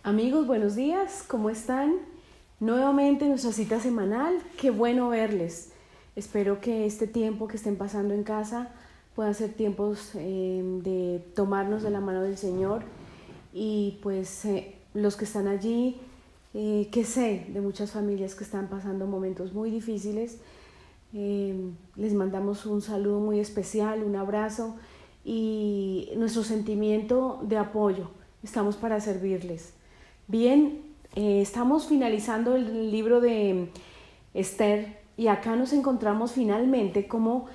Amigos, buenos días, ¿cómo están? Nuevamente nuestra cita semanal, qué bueno verles. Espero que este tiempo que estén pasando en casa puedan ser tiempos de tomarnos de la mano del Señor y pues los que están allí, que sé de muchas familias que están pasando momentos muy difíciles, les mandamos un saludo muy especial, un abrazo y nuestro sentimiento de apoyo. Estamos para servirles. Bien, estamos finalizando el libro de Esther y acá nos encontramos finalmente como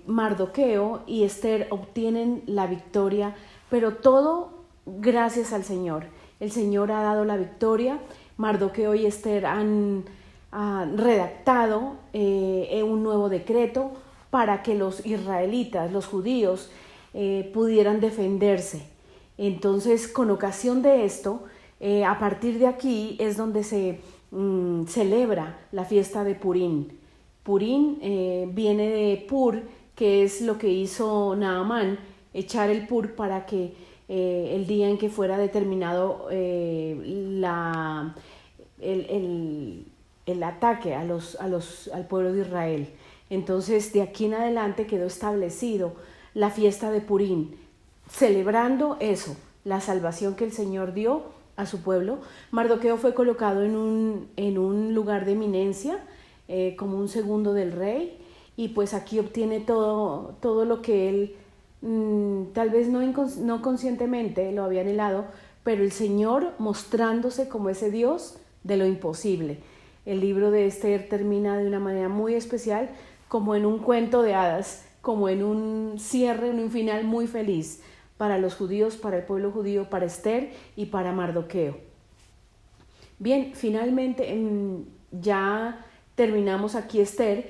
Mardoqueo y Esther obtienen la victoria, pero todo gracias al Señor. El Señor ha dado la victoria. Mardoqueo y Esther han redactado un nuevo decreto para que los israelitas, los judíos, pudieran defenderse. Entonces, con ocasión de esto, a partir de aquí es donde se celebra la fiesta de Purim. Purim viene de Pur, que es lo que hizo Naamán, echar el Pur para que el día en que fuera determinado el ataque al pueblo de Israel. Entonces, de aquí en adelante quedó establecido la fiesta de Purim, celebrando eso, la salvación que el Señor dio a su pueblo. Mardoqueo fue colocado en un lugar de eminencia, como un segundo del rey, y pues aquí obtiene todo lo que él tal vez no conscientemente lo había anhelado, pero el Señor mostrándose como ese Dios de lo imposible. El libro de Esther termina de una manera muy especial, como en un cuento de hadas, como en un cierre, en un final muy feliz para los judíos, para el pueblo judío, para Esther y para Mardoqueo. Bien, finalmente ya terminamos aquí Esther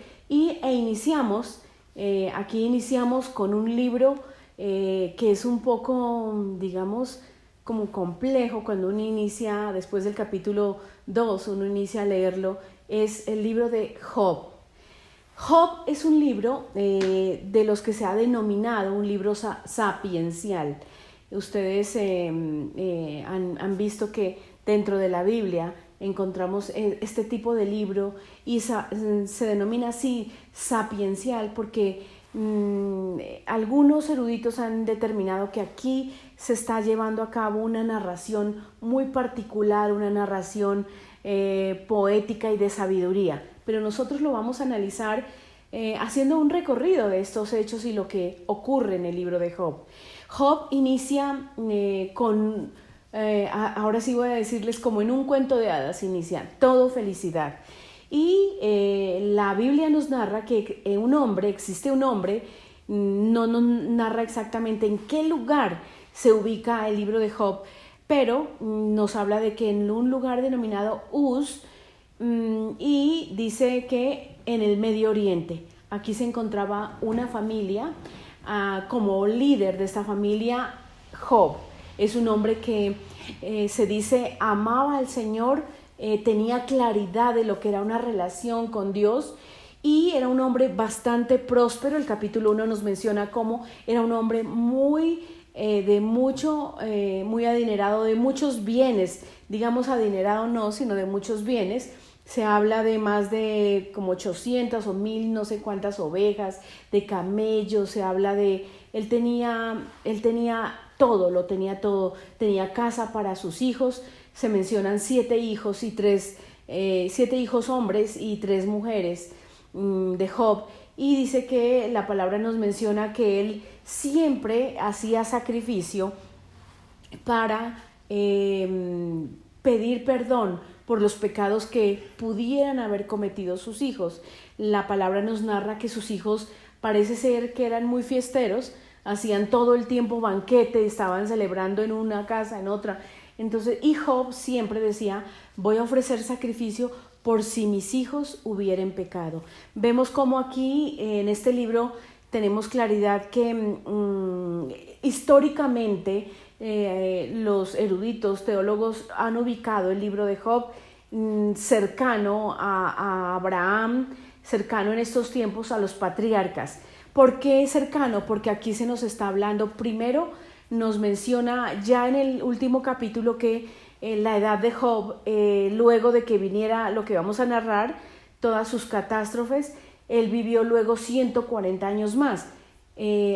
aquí iniciamos con un libro que es un poco, digamos, como complejo cuando uno inicia, después del capítulo 2, uno inicia a leerlo, es el libro de Job. Job es un libro de los que se ha denominado un libro sapiencial. Ustedes han visto que dentro de la Biblia encontramos este tipo de libro y se denomina así sapiencial porque algunos eruditos han determinado que aquí se está llevando a cabo una narración muy particular, una narración poética y de sabiduría, pero nosotros lo vamos a analizar haciendo un recorrido de estos hechos y lo que ocurre en el libro de Job. Job inicia ahora sí voy a decirles como en un cuento de hadas, inicia todo felicidad. Y la Biblia nos narra que existe un hombre, no narra exactamente en qué lugar se ubica el libro de Job, pero nos habla de que en un lugar denominado Uz, y dice que en el Medio Oriente, aquí se encontraba una familia, como líder de esta familia, Job. Es un hombre que se dice amaba al Señor, tenía claridad de lo que era una relación con Dios y era un hombre bastante próspero. El capítulo 1 nos menciona cómo era un hombre muy adinerado, de muchos bienes, digamos adinerado no, sino de muchos bienes. Se habla de más de como 800 o 1000 no sé cuántas ovejas, de camellos, se habla de, él tenía todo, lo tenía todo, tenía casa para sus hijos, se mencionan 7 hijos hombres y 3 mujeres de Job, y dice que la palabra nos menciona que él siempre hacía sacrificio para pedir perdón por los pecados que pudieran haber cometido sus hijos. La palabra nos narra que sus hijos parece ser que eran muy fiesteros, hacían todo el tiempo banquete, estaban celebrando en una casa, en otra. Entonces, y Job siempre decía, voy a ofrecer sacrificio por si mis hijos hubieran pecado. Vemos como aquí en este libro tenemos claridad que históricamente los eruditos teólogos han ubicado el libro de Job cercano a Abraham, cercano en estos tiempos a los patriarcas. ¿Por qué cercano? Porque aquí se nos está hablando primero nos menciona ya en el último capítulo que la edad de Job, luego de que viniera lo que vamos a narrar, todas sus catástrofes, él vivió luego 140 años más.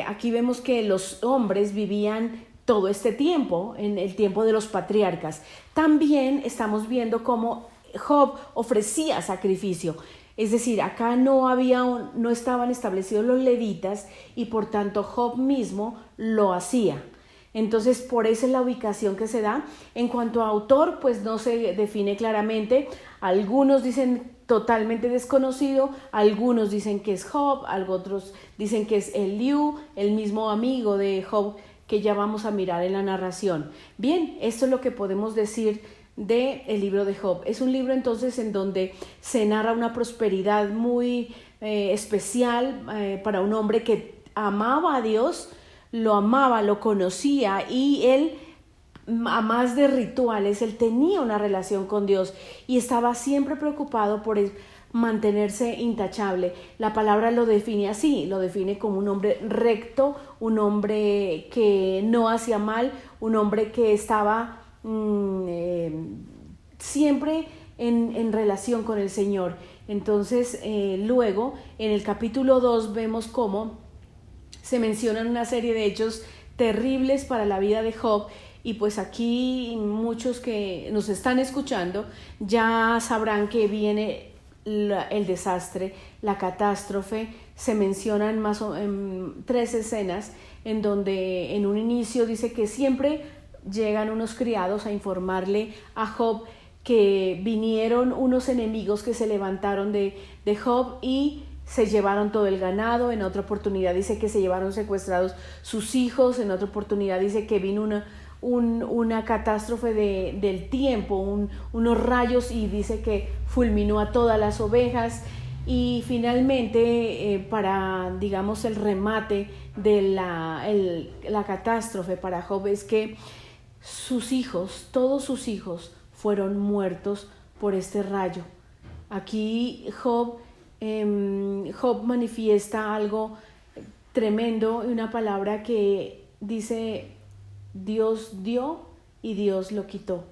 Aquí vemos que los hombres vivían todo este tiempo, en el tiempo de los patriarcas. También estamos viendo cómo Job ofrecía sacrificio. Es decir, acá no estaban establecidos los levitas y por tanto Job mismo lo hacía. Entonces, por eso es la ubicación que se da. En cuanto a autor, pues no se define claramente. Algunos dicen totalmente desconocido, algunos dicen que es Job, otros dicen que es Eliú, el mismo amigo de Job que ya vamos a mirar en la narración. Bien, esto es lo que podemos decir del libro de Job. Es un libro entonces en donde se narra una prosperidad muy especial para un hombre que amaba a Dios, lo amaba, lo conocía y él, a más de rituales, él tenía una relación con Dios y estaba siempre preocupado por mantenerse intachable. La palabra lo define así, lo define como un hombre recto, un hombre que no hacía mal, un hombre que estaba siempre en relación con el Señor. Entonces, luego, en el capítulo 2 vemos cómo se mencionan una serie de hechos terribles para la vida de Job y pues aquí muchos que nos están escuchando ya sabrán que viene el desastre, la catástrofe. Se mencionan en 3 escenas en donde en un inicio dice que siempre llegan unos criados a informarle a Job que vinieron unos enemigos que se levantaron de Job y se llevaron todo el ganado. En otra oportunidad dice que se llevaron secuestrados sus hijos. En otra oportunidad dice que vino una catástrofe del tiempo, unos rayos, y dice que fulminó a todas las ovejas. Y finalmente, para, digamos, el remate de la catástrofe para Job es que sus hijos, todos sus hijos, fueron muertos por este rayo. Aquí Job manifiesta algo tremendo, una palabra que dice: Dios dio y Dios lo quitó.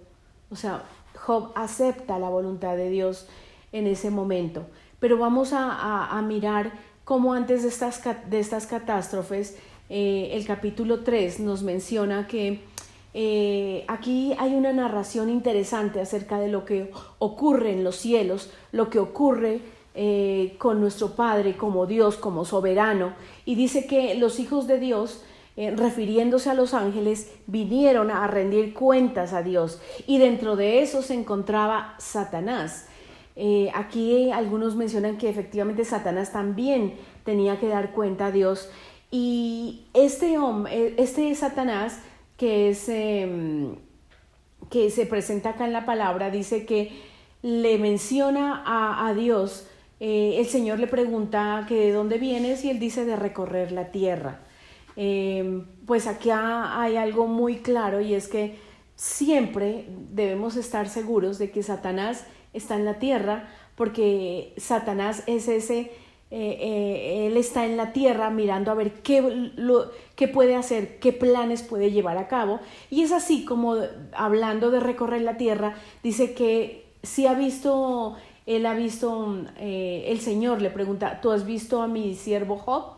O sea, Job acepta la voluntad de Dios en ese momento. Pero vamos a mirar cómo antes de estas catástrofes, el capítulo 3 nos menciona que aquí hay una narración interesante acerca de lo que ocurre en los cielos, lo que ocurre con nuestro Padre como Dios, como soberano. Y dice que los hijos de Dios, refiriéndose a los ángeles, vinieron a rendir cuentas a Dios, y dentro de eso se encontraba Satanás. Aquí algunos mencionan que efectivamente Satanás también tenía que dar cuenta a Dios, y este Satanás que se presenta acá en la palabra, dice que le menciona a Dios. El Señor le pregunta que de dónde vienes y él dice de recorrer la tierra. Pues aquí hay algo muy claro, y es que siempre debemos estar seguros de que Satanás está en la tierra, porque Satanás es él está en la tierra mirando a ver qué puede hacer, qué planes puede llevar a cabo. Y es así como, hablando de recorrer la tierra, dice que sí él ha visto, el Señor le pregunta: ¿tú has visto a mi siervo Job?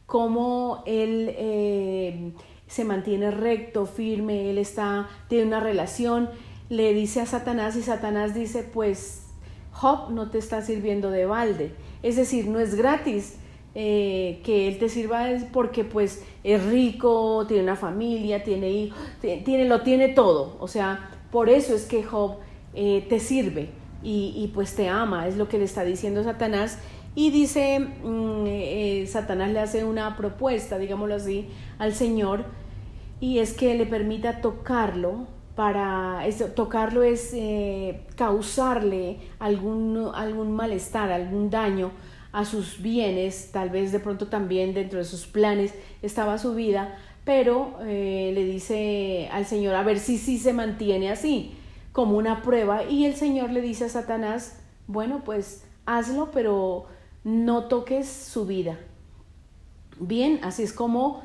Cómo él se mantiene recto, firme, él tiene una relación. Le dice a Satanás, y Satanás dice: pues Job no te está sirviendo de balde. Es decir, no es gratis que él te sirva, porque pues es rico, tiene una familia, tiene hijos, lo tiene todo. O sea, por eso es que Job te sirve y pues te ama, es lo que le está diciendo Satanás. Y dice, Satanás le hace una propuesta, digámoslo así, al Señor, y es que le permita tocarlo. Tocarlo es causarle algún malestar, algún daño a sus bienes. Tal vez de pronto también dentro de sus planes estaba su vida, pero le dice al Señor a ver si se mantiene así, como una prueba. Y el Señor le dice a Satanás: bueno, pues hazlo, pero no toques su vida. Bien, así es como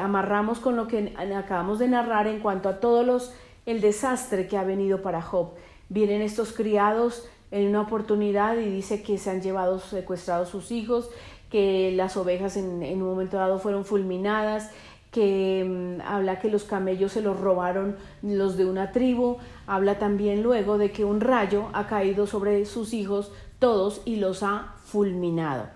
amarramos con lo que acabamos de narrar en cuanto a el desastre que ha venido para Job. Vienen estos criados en una oportunidad y dice que se han llevado secuestrados sus hijos, que las ovejas en un momento dado fueron fulminadas, que habla que los camellos se los robaron los de una tribu. Habla también luego de que un rayo ha caído sobre sus hijos todos y los ha fulminado.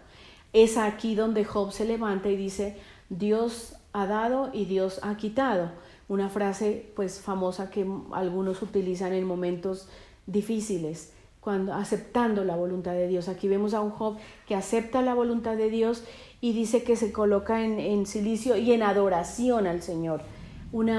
Es aquí donde Job se levanta y dice: Dios ha dado y Dios ha quitado. Una frase pues famosa que algunos utilizan en momentos difíciles, cuando aceptando la voluntad de Dios. Aquí vemos a un Job que acepta la voluntad de Dios y dice que se coloca en cilicio y en adoración al Señor. Un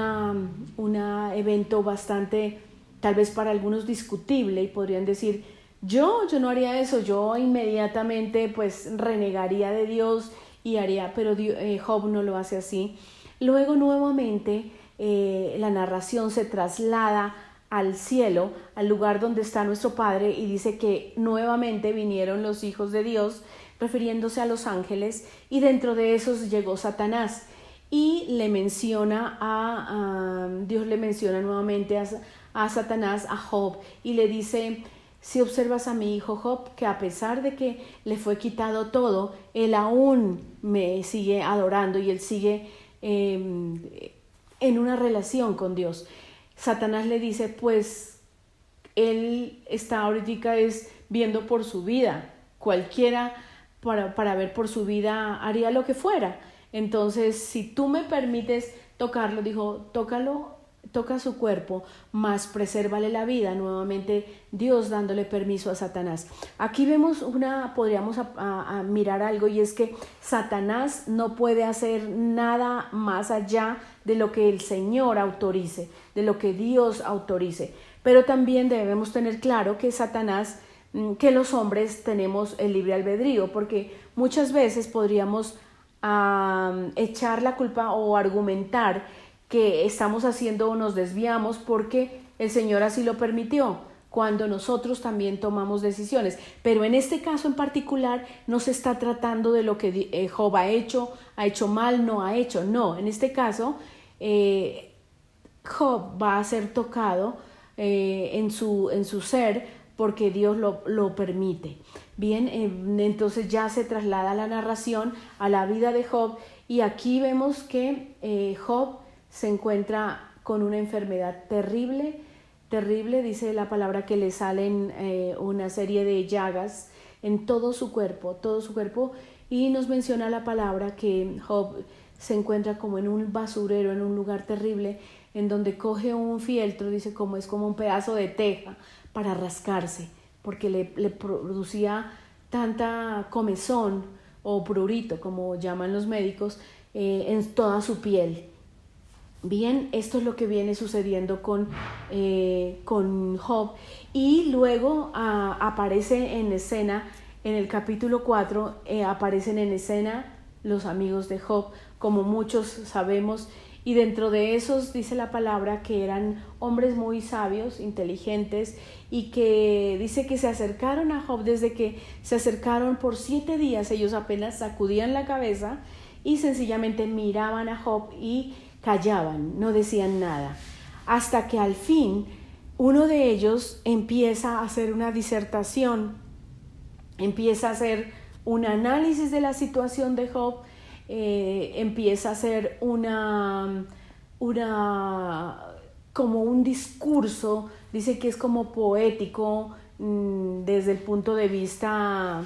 evento bastante, tal vez para algunos discutible, y podrían decir: yo no haría eso, yo inmediatamente pues renegaría de Dios y haría, pero Job no lo hace así. Luego nuevamente la narración se traslada al cielo, al lugar donde está nuestro Padre, y dice que nuevamente vinieron los hijos de Dios, refiriéndose a los ángeles, y dentro de esos llegó Satanás y le menciona Dios le menciona nuevamente a Satanás, a Job, y le dice: si observas a mi hijo Job, que a pesar de que le fue quitado todo, él aún me sigue adorando y él sigue en una relación con Dios. Satanás le dice: pues él está ahorita viendo por su vida, cualquiera para ver por su vida haría lo que fuera. Entonces, si tú me permites tocarlo, dijo, toca su cuerpo, mas presérvale la vida. Nuevamente Dios dándole permiso a Satanás. Aquí vemos podríamos mirar algo, y es que Satanás no puede hacer nada más allá de lo que el Señor autorice, de lo que Dios autorice. Pero también debemos tener claro que Satanás, que los hombres tenemos el libre albedrío, porque muchas veces podríamos echar la culpa o argumentar que estamos haciendo o nos desviamos porque el Señor así lo permitió, cuando nosotros también tomamos decisiones. Pero en este caso en particular no se está tratando de lo que Job ha hecho mal, no ha hecho. No, en este caso Job va a ser tocado en su ser, porque Dios lo permite. Bien, entonces ya se traslada la narración a la vida de Job, y aquí vemos que Job se encuentra con una enfermedad terrible, dice la palabra que le salen una serie de llagas en todo su cuerpo, y nos menciona la palabra que Job se encuentra como en un basurero, en un lugar terrible, en donde coge un fieltro, dice es como un pedazo de teja para rascarse, porque le producía tanta comezón o prurito, como llaman los médicos, en toda su piel. Bien, esto es lo que viene sucediendo con Job, y luego aparece en escena, en el capítulo 4, aparecen en escena los amigos de Job, como muchos sabemos, y dentro de esos dice la palabra que eran hombres muy sabios, inteligentes, y que dice que se acercaron a Job. Desde que se acercaron por 7 días, ellos apenas sacudían la cabeza y sencillamente miraban a Job y callaban, no decían nada, hasta que al fin uno de ellos empieza a hacer una disertación, empieza a hacer un análisis de la situación de Job, empieza a hacer como un discurso, dice que es como poético desde el punto de vista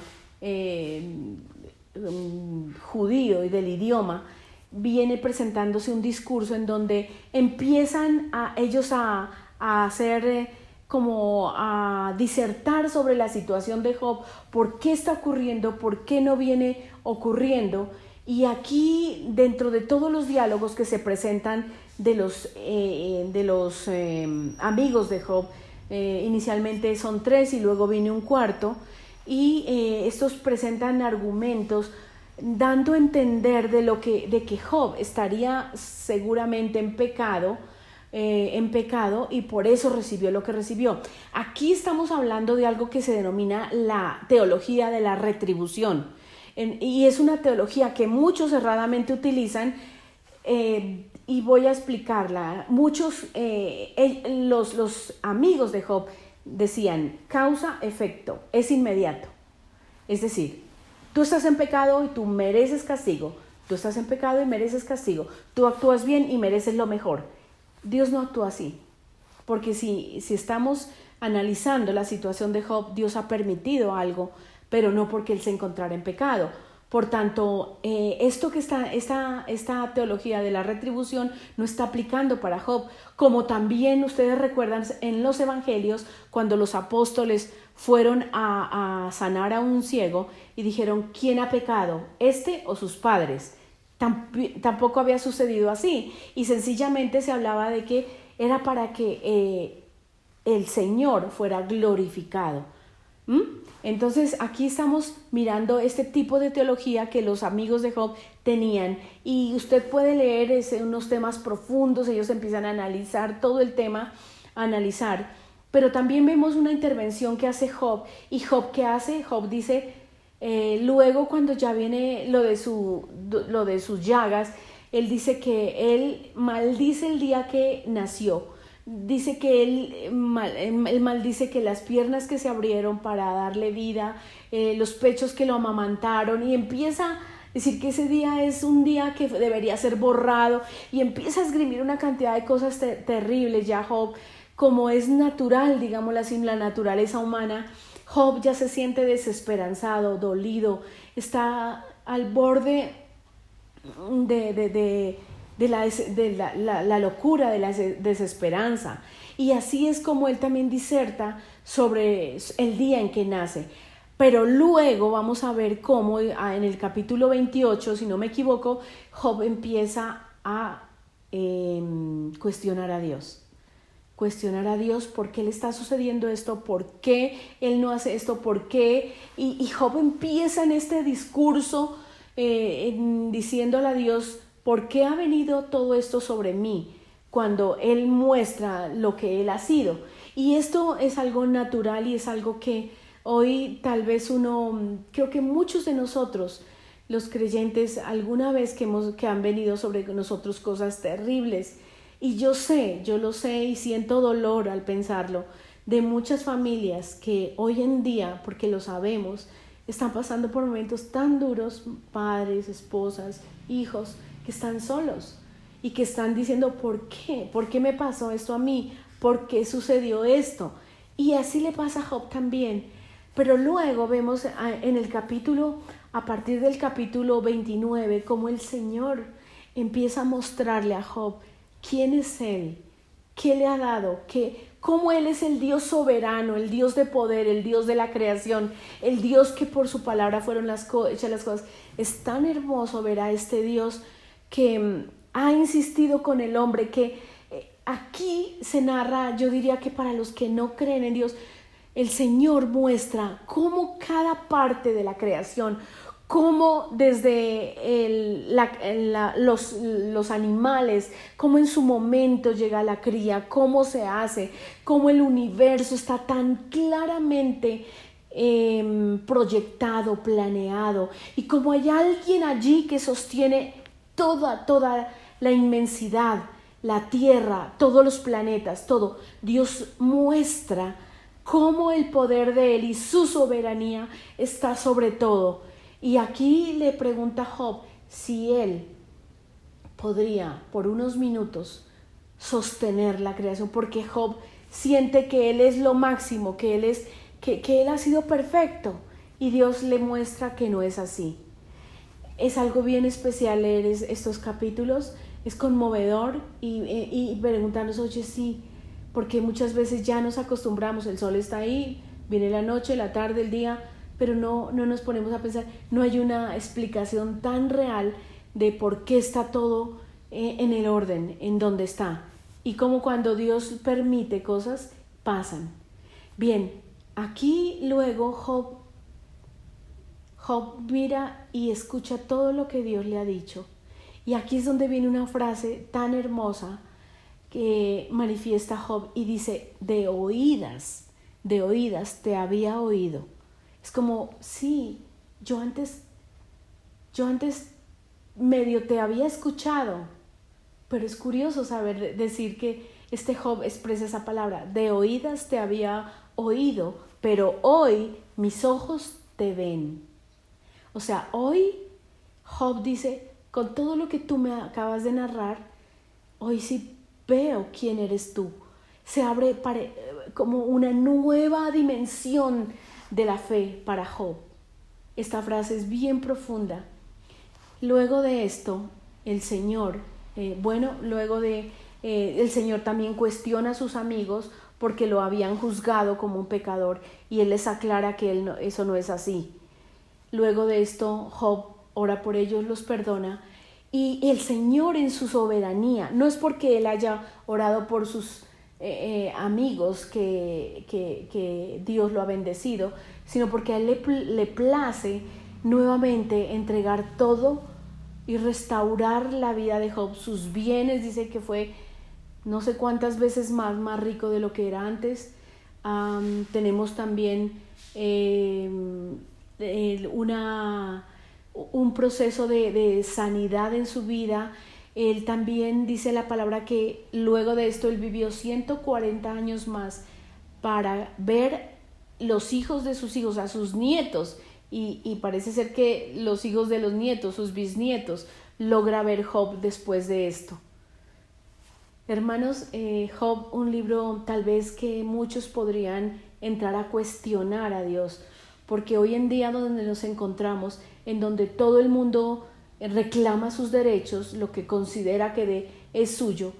judío y del idioma. Viene presentándose un discurso en donde empiezan ellos a hacer como a disertar sobre la situación de Job, por qué está ocurriendo, por qué no viene ocurriendo. Y aquí, dentro de todos los diálogos que se presentan de los amigos de Job, inicialmente son 3 y luego viene un cuarto, y estos presentan argumentos dando a entender de que Job estaría seguramente en pecado, y por eso recibió lo que recibió. Aquí estamos hablando de algo que se denomina la teología de la retribución, y es una teología que muchos erradamente utilizan y voy a explicarla. Muchos, los amigos de Job decían, causa, efecto, es inmediato. Es decir, tú estás en pecado y tú mereces castigo. Tú estás en pecado y mereces castigo. Tú actúas bien y mereces lo mejor. Dios no actúa así. Porque si estamos analizando la situación de Job, Dios ha permitido algo, pero no porque él se encontrara en pecado. Por tanto, esta teología de la retribución no está aplicando para Job, como también ustedes recuerdan en los evangelios cuando los apóstoles fueron a sanar a un ciego y dijeron, ¿quién ha pecado? ¿Este o sus padres? Tampoco había sucedido así, y sencillamente se hablaba de que era para que el Señor fuera glorificado. Entonces aquí estamos mirando este tipo de teología que los amigos de Job tenían, y usted puede leer unos temas profundos. Ellos empiezan a analizar todo el tema, pero también vemos una intervención que hace Job. ¿Y Job qué hace? Job dice, luego cuando ya viene lo de sus llagas, él dice que él maldice el día que nació. Dice que él maldice que las piernas que se abrieron para darle vida, los pechos que lo amamantaron, y empieza a decir que ese día es un día que debería ser borrado, y empieza a esgrimir una cantidad de cosas terribles. Ya Job, como es natural, digámoslo así, la naturaleza humana, Job ya se siente desesperanzado, dolido, está al borde de la locura, de la desesperanza. Y así es como él también diserta sobre el día en que nace. Pero luego vamos a ver cómo en el capítulo 28, si no me equivoco, Job empieza a cuestionar a Dios. Cuestionar a Dios, por qué le está sucediendo esto, por qué él no hace esto, por qué. Y Job empieza en este discurso diciéndole a Dios, ¿por qué ha venido todo esto sobre mí? Cuando él muestra lo que él ha sido. Y esto es algo natural, y es algo que hoy tal vez creo que muchos de nosotros, los creyentes, alguna vez que han venido sobre nosotros cosas terribles. Y yo lo sé y siento dolor al pensarlo, de muchas familias que hoy en día, porque lo sabemos, están pasando por momentos tan duros, padres, esposas, hijos, que están solos y que están diciendo, ¿por qué? ¿Por qué me pasó esto a mí? ¿Por qué sucedió esto? Y así le pasa a Job también. Pero luego vemos en el capítulo, a partir del capítulo 29, cómo el Señor empieza a mostrarle a Job quién es Él, qué le ha dado, cómo Él es el Dios soberano, el Dios de poder, el Dios de la creación, el Dios que por su palabra fueron hechas las cosas. Es tan hermoso ver a este Dios que ha insistido con el hombre, que aquí se narra, yo diría que para los que no creen en Dios, el Señor muestra cómo cada parte de la creación, cómo desde los animales, cómo en su momento llega la cría, cómo se hace, cómo el universo está tan claramente proyectado, planeado, y cómo hay alguien allí que sostiene toda la inmensidad, la tierra, todos los planetas, todo. Dios muestra cómo el poder de Él y su soberanía está sobre todo. Y aquí le pregunta a Job si él podría por unos minutos sostener la creación, porque Job siente que él es lo máximo, que él ha sido perfecto, y Dios le muestra que no es así. Es algo bien especial leer estos capítulos, es conmovedor, y preguntarnos, oye, sí, porque muchas veces ya nos acostumbramos, el sol está ahí, viene la noche, la tarde, el día, pero no nos ponemos a pensar, no hay una explicación tan real de por qué está todo en el orden, en donde está, y cómo cuando Dios permite cosas, pasan. Bien, aquí luego Job mira y escucha todo lo que Dios le ha dicho, y aquí es donde viene una frase tan hermosa que manifiesta Job, y dice, de oídas te había oído. Es como, sí, yo antes medio te había escuchado, Pero es curioso saber decir que este Job expresa esa palabra: de oídas te había oído, pero hoy mis ojos te ven. O sea, hoy Job dice, con todo lo que tú me acabas de narrar, hoy sí veo quién eres tú. Se abre como una nueva dimensión de la fe para Job. Esta frase es bien profunda. Luego de esto, el Señor, el Señor también cuestiona a sus amigos porque lo habían juzgado como un pecador, y Él les aclara que eso no es así. Luego de esto, Job ora por ellos, los perdona, y el Señor en su soberanía, no es porque Él haya orado por sus amigos que Dios lo ha bendecido, sino porque a Él le place nuevamente entregar todo y restaurar la vida de Job. Sus bienes, dice que fue no sé cuántas veces más rico de lo que era antes. Tenemos también un proceso de sanidad en su vida. Él también dice la palabra que luego de esto él vivió 140 años más para ver los hijos de sus hijos, a sus nietos, y parece ser que los hijos de los nietos, sus bisnietos, logra ver Job después de esto. Hermanos, Job, un libro tal vez que muchos podrían entrar a cuestionar a Dios, porque hoy en día donde nos encontramos, en donde todo el mundo reclama sus derechos, lo que considera que es suyo,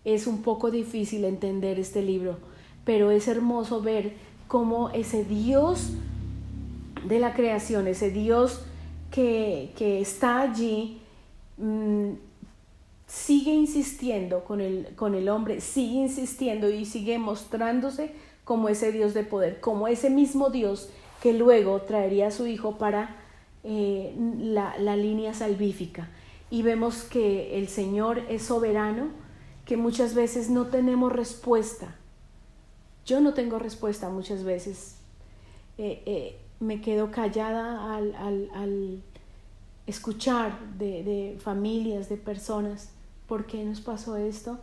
es un poco difícil entender este libro, pero es hermoso ver cómo ese Dios de la creación, ese Dios que está allí, sigue insistiendo con el hombre, sigue insistiendo y sigue mostrándose como ese Dios de poder, como ese mismo Dios que luego traería a su hijo para la línea salvífica. Y vemos que el Señor es soberano, que muchas veces no tenemos respuesta. Yo no tengo respuesta muchas veces. Me quedo callada al escuchar de familias, de personas, ¿por qué nos pasó esto?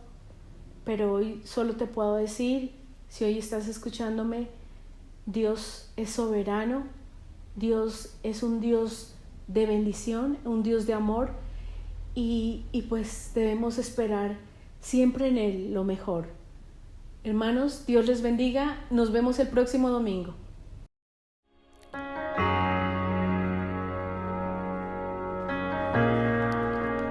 Pero hoy solo te puedo decir, si hoy estás escuchándome, Dios es soberano, Dios es un Dios de bendición, un Dios de amor, y pues debemos esperar siempre en Él lo mejor. Hermanos, Dios les bendiga, nos vemos el próximo domingo.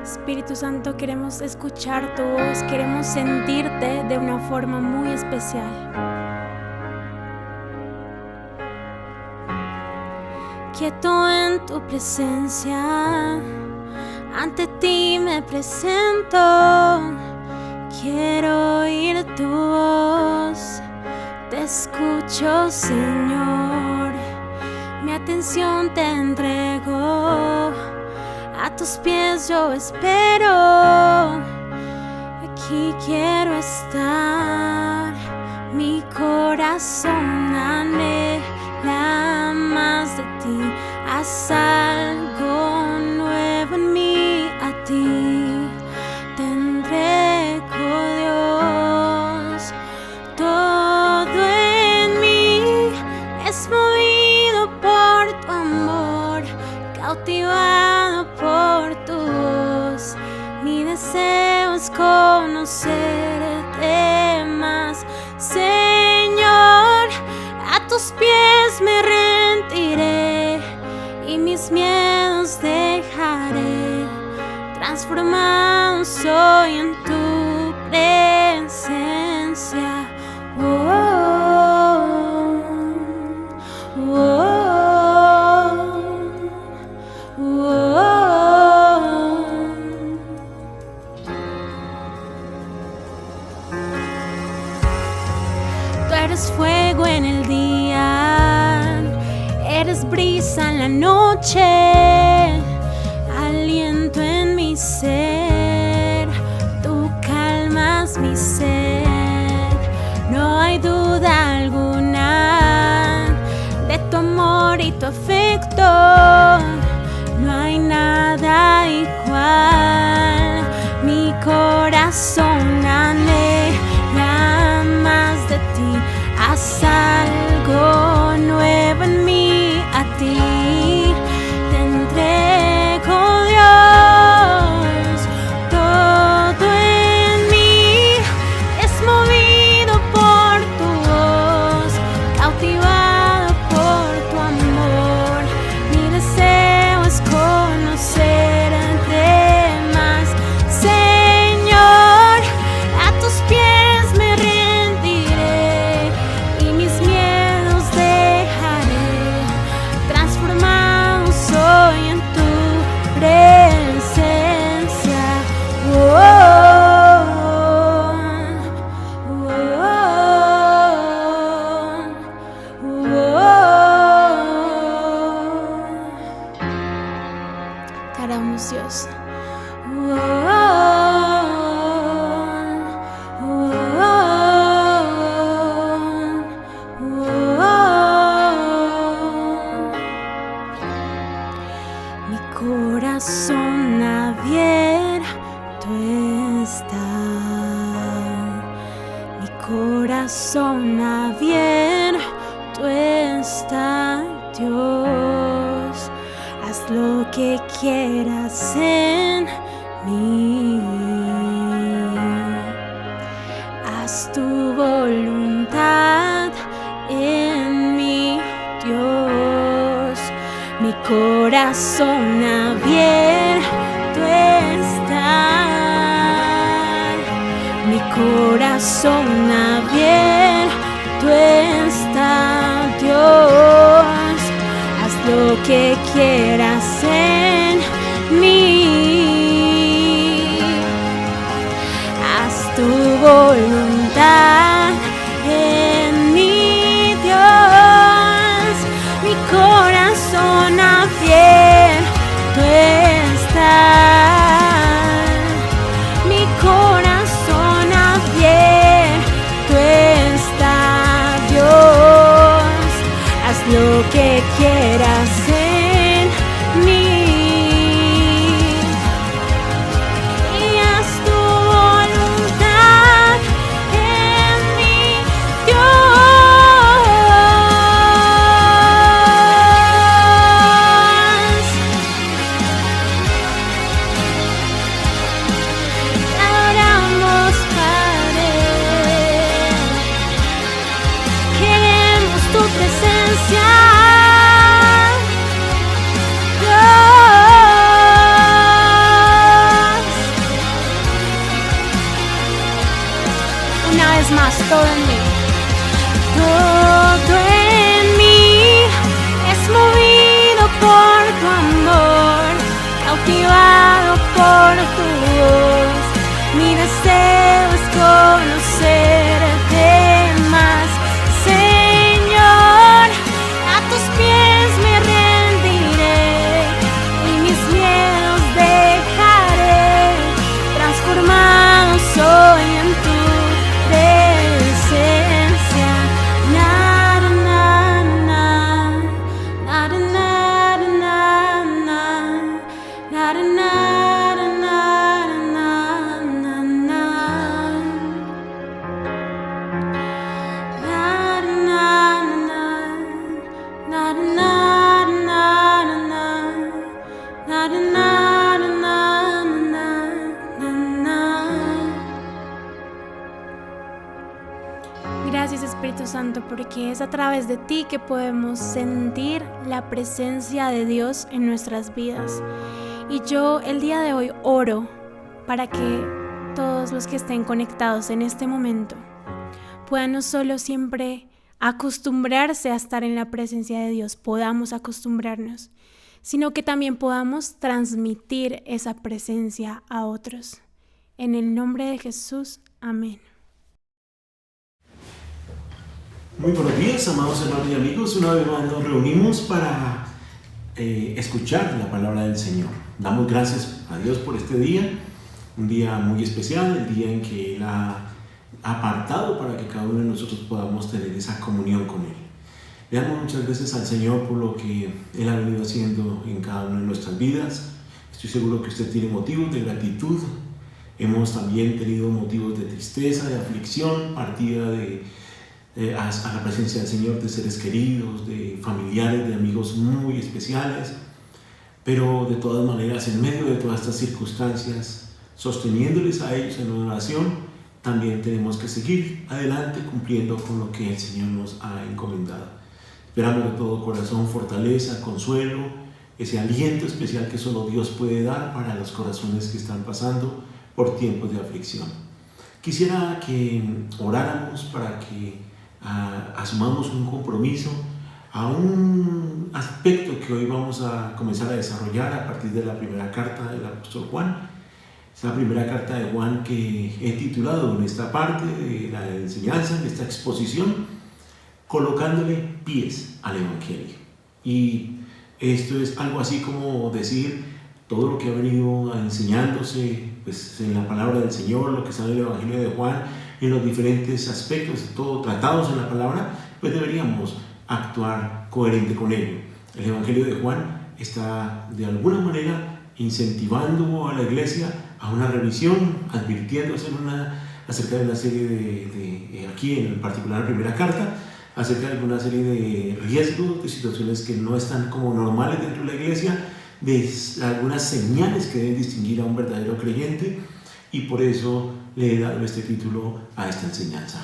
Espíritu Santo, queremos escuchar tu voz, queremos sentirte de una forma muy especial. Quieto en tu presencia, ante ti me presento. Quiero oír tu voz, te escucho, Señor. Mi atención te entrego, a tus pies yo espero. Aquí quiero estar, mi corazón anhela más de ti. Haz algo nuevo en mí, a ti te entrego, Dios. Todo en mí es movido por tu amor, cautivado por tu voz. Mi deseo es conocerte más, Señor. A tus pies me rendiré y mis miedos dejaré. Transformado soy en tu presencia. Tú eres fuego en el día, eres brisa en la noche, aliento en mi ser, tú calmas mi sed. No hay duda alguna de tu amor y tu afecto, no hay nada igual. Mi corazón harás algo nuevo en mí, a ti te entrego, Dios. Todo en mí es movido por tu voz, cautivado por tu amor. Mi deseo es conocerte más, Señor. A tus pies me rendiré y mis miedos dejaré. Transformado soy en tu presencia. Te adoramos, Dios. Mi corazón abierto está, mi corazón abierto está, Dios. Haz lo que quieras en mí, haz tu voluntad en mí, Dios. Mi corazón abierto está, mi corazón abierto está, Dios. Haz lo que quieras en mí, haz tu voluntad en mí, Dios. Mi corazón abierto está, mi corazón abierto está, Dios. Haz lo que quieras en mí y haz tu voluntad en mí, Dios. Te adoramos, Padre. Queremos tu presencia, Dios. Una vez más, todo en mí. Todo en mí es movido por tu amor, cautivado por tu voz. Mi deseo es conocerte más, Señor. A tus pies me rendiré y mis miedos dejaré. Transformado soy en tu presencia. Na, na, na, na, na, na, na, na, na, na, na, na, na. Gracias, Espíritu Santo, porque es a través de ti que podemos sentir la presencia de Dios en nuestras vidas. Y yo el día de hoy oro para que todos los que estén conectados en este momento puedan no solo siempre acostumbrarse a estar en la presencia de Dios, podamos acostumbrarnos, sino que también podamos transmitir esa presencia a otros. En el nombre de Jesús, amén. Muy buenos días, amados hermanos y amigos. Una vez más nos reunimos para escuchar la palabra del Señor. Damos gracias a Dios por este día, un día muy especial, el día en que Él ha apartado para que cada uno de nosotros podamos tener esa comunión con Él. Le damos muchas gracias al Señor por lo que Él ha venido haciendo en cada una de nuestras vidas. Estoy seguro que usted tiene motivos de gratitud. Hemos también tenido motivos de tristeza, de aflicción, partida de a la presencia del Señor, de seres queridos, de familiares, de amigos muy especiales. Pero de todas maneras, en medio de todas estas circunstancias, sosteniéndoles a ellos en una oración, también tenemos que seguir adelante cumpliendo con lo que el Señor nos ha encomendado. Esperamos de todo corazón fortaleza, consuelo, ese aliento especial que solo Dios puede dar para los corazones que están pasando por tiempos de aflicción. Quisiera que oráramos para que asumamos un compromiso a un aspecto que hoy vamos a comenzar a desarrollar a partir de la primera carta del apóstol Juan. Esa primera carta de Juan que he titulado en esta parte de la enseñanza, en esta exposición, colocándole pies al Evangelio. Y esto es algo así como decir todo lo que ha venido enseñándose pues, en la palabra del Señor, lo que está en el Evangelio de Juan, en los diferentes aspectos, todo tratados en la palabra, pues deberíamos actuar coherente con ello. El Evangelio de Juan está de alguna manera incentivando a la iglesia a una revisión, advirtiéndose acerca de una serie de aquí en particular la primera carta, acerca de una serie de riesgos, de situaciones que no están como normales dentro de la iglesia, de algunas señales que deben distinguir a un verdadero creyente, y por eso le he dado este título a esta enseñanza.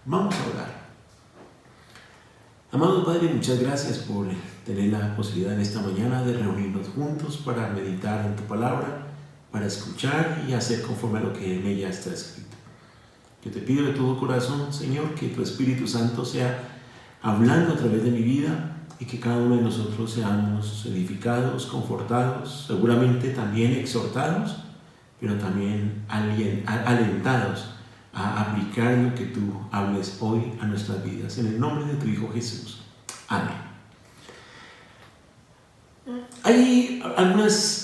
Vamos a orar. Amado Padre, muchas gracias por tener la posibilidad en esta mañana de reunirnos juntos para meditar en tu palabra, para escuchar y hacer conforme a lo que en ella está escrito. Yo te pido de todo corazón, Señor, que tu Espíritu Santo sea hablando a través de mi vida y que cada uno de nosotros seamos edificados, confortados, seguramente también exhortados, pero también alentados a aplicar lo que tú hables hoy a nuestras vidas. En el nombre de tu Hijo Jesús. Amén. Hay algunas,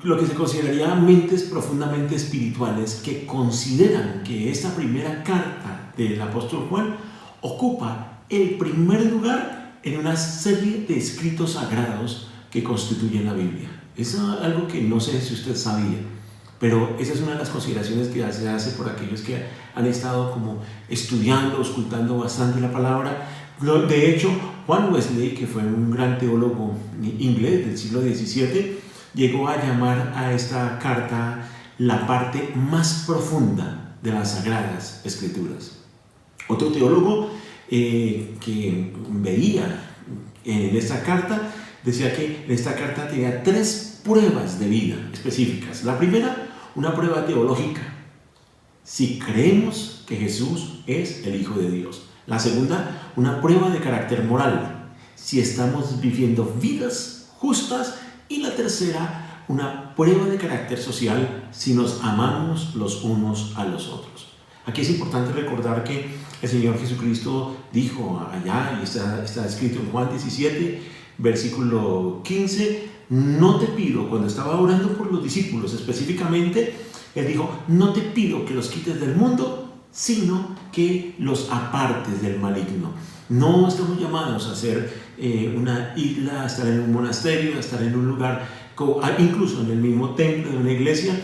lo que se consideraría mentes profundamente espirituales que consideran que esta primera carta del apóstol Juan ocupa el primer lugar en una serie de escritos sagrados que constituyen la Biblia. Es algo que no sé si usted sabía, pero esa es una de las consideraciones que se hace por aquellos que han estado como estudiando, auscultando bastante la palabra. De hecho, Juan Wesley, que fue un gran teólogo inglés del siglo XVII, llegó a llamar a esta carta la parte más profunda de las Sagradas Escrituras. Otro teólogo que veía en esta carta decía que esta carta tenía 3 pruebas de vida específicas. La primera, una prueba teológica, si creemos que Jesús es el Hijo de Dios. La segunda, una prueba de carácter moral, si estamos viviendo vidas justas. Y la tercera, una prueba de carácter social, si nos amamos los unos a los otros. Aquí es importante recordar que el Señor Jesucristo dijo allá, y está escrito en Juan 17, versículo 15, no te pido, cuando estaba orando por los discípulos específicamente, Él dijo, no te pido que los quites del mundo, sino que los apartes del maligno. No estamos llamados a ser una isla, a estar en un monasterio, a estar en un lugar, incluso en el mismo templo de una iglesia,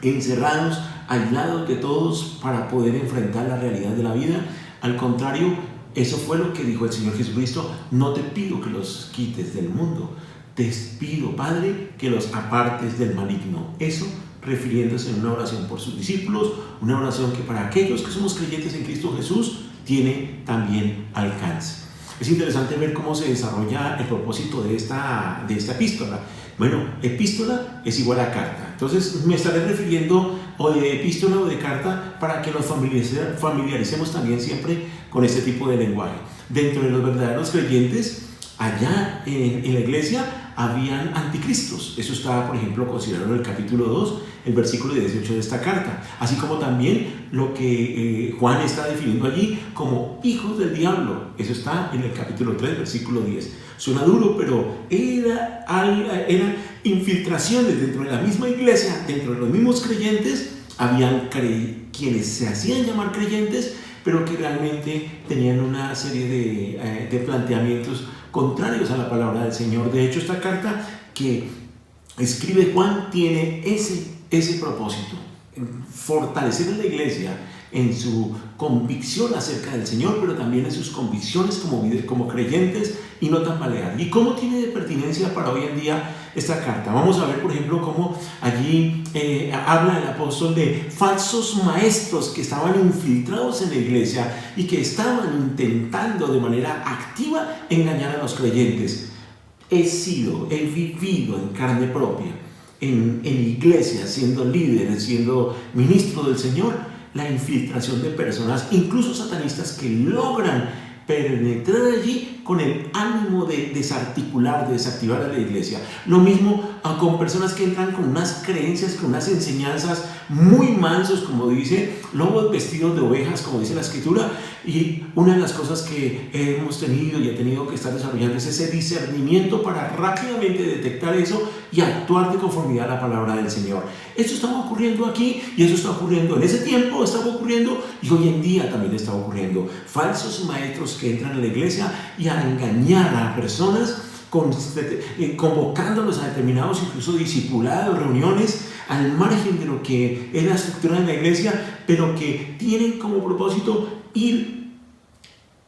encerrados, aislados de todos para poder enfrentar la realidad de la vida. Al contrario, eso fue lo que dijo el Señor Jesucristo, no te pido que los quites del mundo, te pido, Padre, que los apartes del maligno. Eso refiriéndose en una oración por sus discípulos, una oración que para aquellos que somos creyentes en Cristo Jesús tiene también alcance. Es interesante ver cómo se desarrolla el propósito de esta epístola. Bueno, epístola es igual a carta. Entonces me estaré refiriendo o de epístola o de carta para que nos familiaricemos también siempre con este tipo de lenguaje. Dentro de los verdaderos creyentes, allá en la iglesia habían anticristos. Eso está, por ejemplo, considerado en el capítulo 2, el versículo 18 de esta carta. Así como también lo que Juan está definiendo allí como hijos del diablo. Eso está en el capítulo 3, versículo 10. Suena duro, pero eran infiltraciones dentro de la misma iglesia, dentro de los mismos creyentes. Habían quienes se hacían llamar creyentes, pero que realmente tenían una serie de planteamientos contrarios a la palabra del Señor. De hecho, esta carta que escribe Juan tiene ese propósito, fortalecer a la iglesia en su convicción acerca del Señor, pero también en sus convicciones como creyentes y no tambalear. ¿Y cómo tiene de pertinencia para hoy en día esta carta? Vamos a ver, por ejemplo, cómo allí habla el apóstol de falsos maestros que estaban infiltrados en la iglesia y que estaban intentando de manera activa engañar a los creyentes. He vivido en carne propia, en iglesia, siendo líder, siendo ministro del Señor, la infiltración de personas, incluso satanistas, que logran penetrar allí con el ánimo de desarticular, de desactivar a la iglesia. Lo mismo con personas que entran con unas creencias, con unas enseñanzas muy mansos, como dice, lobos vestidos de ovejas, como dice la Escritura. Y una de las cosas que hemos tenido y he tenido que estar desarrollando es ese discernimiento para rápidamente detectar eso y actuar de conformidad a la palabra del Señor. Esto estaba ocurriendo aquí y eso está ocurriendo en ese tiempo, estaba ocurriendo y hoy en día también está ocurriendo. Falsos maestros que entran a la iglesia y a engañar a personas, convocándolos a determinados, incluso discipulados, reuniones al margen de lo que es la estructura de la iglesia, pero que tienen como propósito ir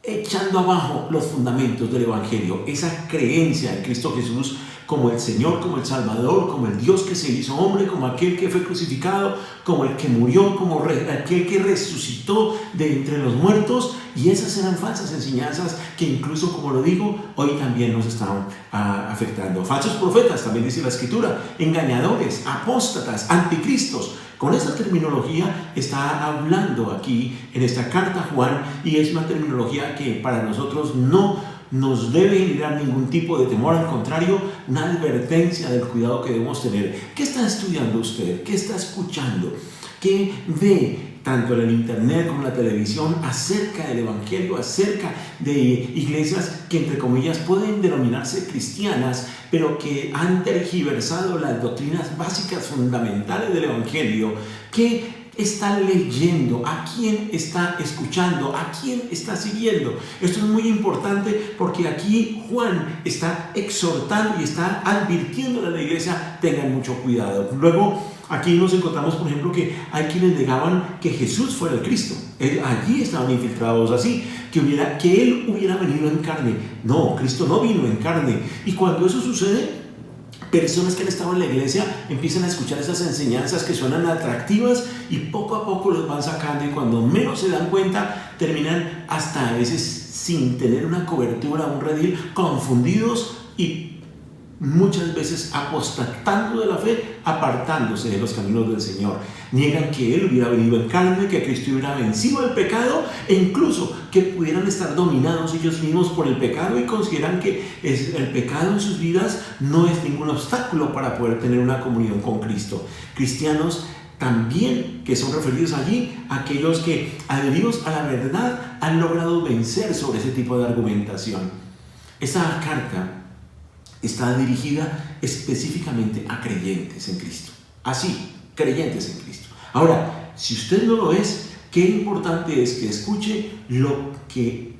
echando abajo los fundamentos del Evangelio, esa creencia en Cristo Jesús como el Señor, como el Salvador, como el Dios que se hizo hombre, como aquel que fue crucificado, como el que murió, como aquel que resucitó de entre los muertos. Y esas eran falsas enseñanzas que incluso, como lo digo, hoy también nos están afectando. Falsos profetas, también dice la Escritura, engañadores, apóstatas, anticristos. Con esta terminología está hablando aquí en esta carta Juan, y es una terminología que para nosotros no nos debe generar ningún tipo de temor, al contrario, una advertencia del cuidado que debemos tener. ¿Qué está estudiando usted? ¿Qué está escuchando? ¿Qué ve tanto en el internet como en la televisión acerca del Evangelio, acerca de iglesias que entre comillas pueden denominarse cristianas, pero que han tergiversado las doctrinas básicas fundamentales del Evangelio? ¿Qué está leyendo? ¿A quién está escuchando? ¿A quién está siguiendo? Esto es muy importante porque aquí Juan está exhortando y está advirtiendo a la iglesia: tengan mucho cuidado. Luego aquí nos encontramos, por ejemplo, que hay quienes negaban que Jesús fuera el Cristo. Allí estaban infiltrados así, que Él hubiera venido en carne. No, Cristo no vino en carne. Y cuando eso sucede, personas que han estado en la iglesia empiezan a escuchar esas enseñanzas que suenan atractivas y poco a poco los van sacando, y cuando menos se dan cuenta terminan hasta a veces sin tener una cobertura, un redil, confundidos y muchas veces apostatando de la fe, apartándose de los caminos del Señor. Niegan que Él hubiera venido en carne, que Cristo hubiera vencido el pecado, e incluso que pudieran estar dominados ellos mismos por el pecado, y consideran que el pecado en sus vidas no es ningún obstáculo para poder tener una comunión con Cristo. Cristianos también que son referidos allí aquellos que, adheridos a la verdad, han logrado vencer sobre ese tipo de argumentación. Esta carta está dirigida específicamente a creyentes en Cristo. Así, creyentes en Cristo. Ahora, si usted no lo es, qué importante es que escuche lo que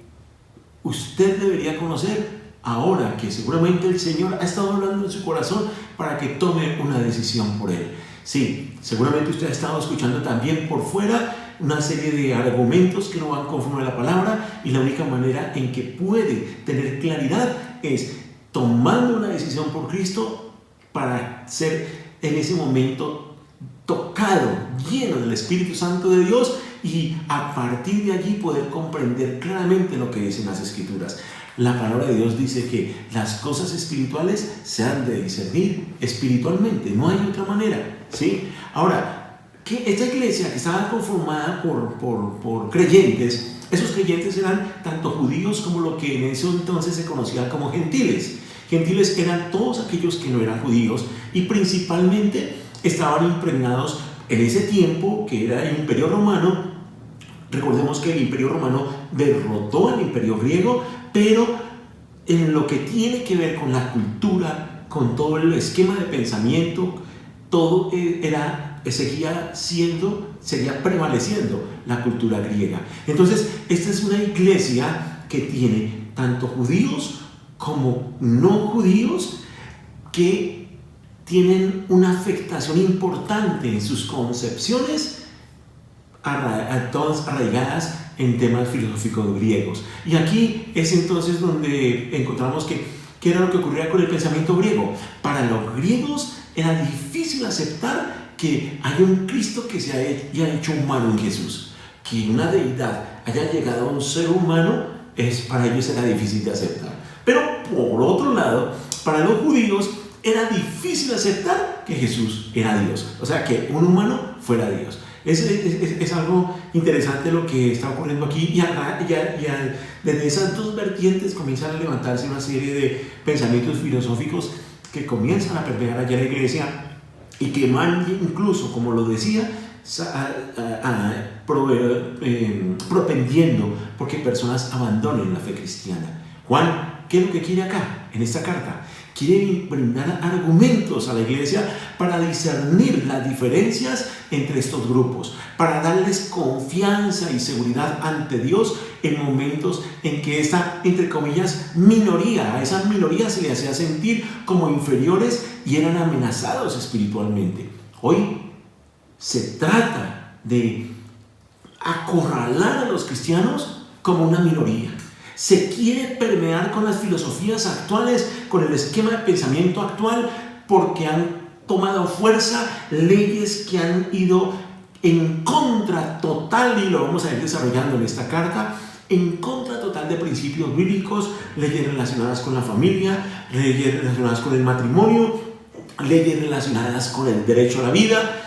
usted debería conocer ahora que seguramente el Señor ha estado hablando en su corazón para que tome una decisión por Él. Sí, seguramente usted ha estado escuchando también por fuera una serie de argumentos que no van conforme a la palabra, y la única manera en que puede tener claridad es tomando una decisión por Cristo para ser en ese momento tocado, lleno del Espíritu Santo de Dios, y a partir de allí poder comprender claramente lo que dicen las Escrituras. La palabra de Dios dice que las cosas espirituales se han de discernir espiritualmente, no hay otra manera, ¿sí? Ahora, que esta iglesia que estaba conformada por creyentes, esos creyentes eran tanto judíos como lo que en ese entonces se conocía como gentiles. Gentiles eran todos aquellos que no eran judíos, y principalmente estaban impregnados en ese tiempo que era el Imperio Romano. Recordemos que el Imperio Romano derrotó al Imperio Griego, pero en lo que tiene que ver con la cultura, con todo el esquema de pensamiento, todo seguía prevaleciendo la cultura griega. Entonces, esta es una iglesia que tiene tanto judíos como no judíos, que tienen una afectación importante en sus concepciones, todas arraigadas en temas filosóficos griegos. Y aquí es entonces donde encontramos que era lo que ocurría con el pensamiento griego. Para los griegos era difícil aceptar que hay un Cristo que se haya hecho humano en Jesús. Que una deidad haya llegado a un ser humano, para ellos era difícil de aceptar. Pero por otro lado, para los judíos era difícil aceptar que Jesús era Dios. O sea, que un humano fuera Dios. Es algo interesante lo que está ocurriendo aquí. Y desde esas dos vertientes comienzan a levantarse una serie de pensamientos filosóficos que comienzan a permear allá en la iglesia y que van incluso, como lo decía, propendiendo porque personas abandonen la fe cristiana. Juan, ¿qué es lo que quiere acá en esta carta? Quiere brindar argumentos a la iglesia para discernir las diferencias entre estos grupos, para darles confianza y seguridad ante Dios en momentos en que esta, entre comillas, minoría, a esa minoría se le hacía sentir como inferiores y eran amenazados espiritualmente. Hoy se trata de acorralar a los cristianos como una minoría. Se quiere permear con las filosofías actuales, con el esquema de pensamiento actual, porque han tomado fuerza leyes que han ido en contra total, y lo vamos a ir desarrollando en esta carta, en contra total de principios bíblicos, leyes relacionadas con la familia, leyes relacionadas con el matrimonio, leyes relacionadas con el derecho a la vida.